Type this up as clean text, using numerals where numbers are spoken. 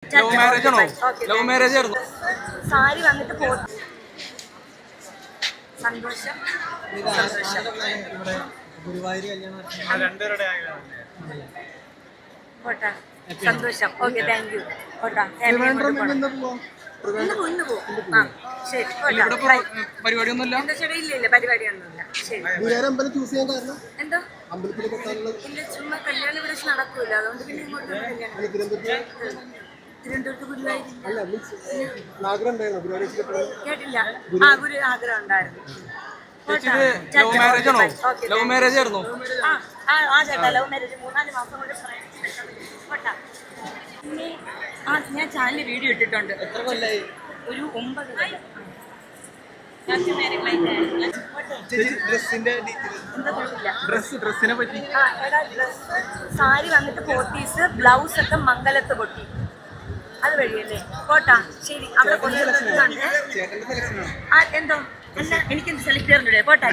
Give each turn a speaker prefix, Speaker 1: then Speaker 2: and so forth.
Speaker 1: Love marriage ആണോ? Love marriage ആയിരുന്നു.
Speaker 2: സാരി വന്നിട്ട് സന്തോഷം പോട്ടാ സന്തോഷം. Okay, thank you. പോട്ടാ ഇന്ന് പോകും. ആ ശരി.
Speaker 1: പരിപാടിയൊന്നുമില്ല.
Speaker 2: എന്താ ചേട്ടാ? ഇല്ല പരിപാടിയൊന്നുമില്ല. ശരി. എന്തോ ഇല്ല, ചുമ്മാ കല്യാണം ഇവിടെ നടക്കൂല, അതുകൊണ്ട് പിന്നെ ഇങ്ങോട്ട് തിരുവനന്തപുരത്ത് കേട്ടില്ല. ആ, ഒരു ആഗ്രഹം ഉണ്ടായിരുന്നു.
Speaker 1: ലവ് മാരേജ് ആണോ? ലവ് മാരേജ് ആയിരുന്നു.
Speaker 2: ആ ചേട്ടാ, ലവ് മാരേജ് 3-4 മാസം കൊണ്ട് പോട്ടാ. പിന്നെ ഞാൻ ചാനലിൽ വീഡിയോ ഇട്ടിട്ടുണ്ട്.
Speaker 1: എത്ര കൊല്ലായി?
Speaker 2: ഒരു 9 കൊല്ലം.
Speaker 1: ഡ്രസ്സിനെ പറ്റി
Speaker 2: സാരി വന്നിട്ട് 40s, ബ്ലൗസ് ഒക്കെ മംഗലത്ത് പൊട്ടി. അത് വഴിയല്ലേ? പോട്ടാ ശരി. അവിടെ കൊണ്ടുവന്നിട്ടുണ്ട്. എന്തോ അല്ല, എനിക്കെന്ത് സെലക്ട് ചെയ്യാറുണ്ട്. പോട്ടാ.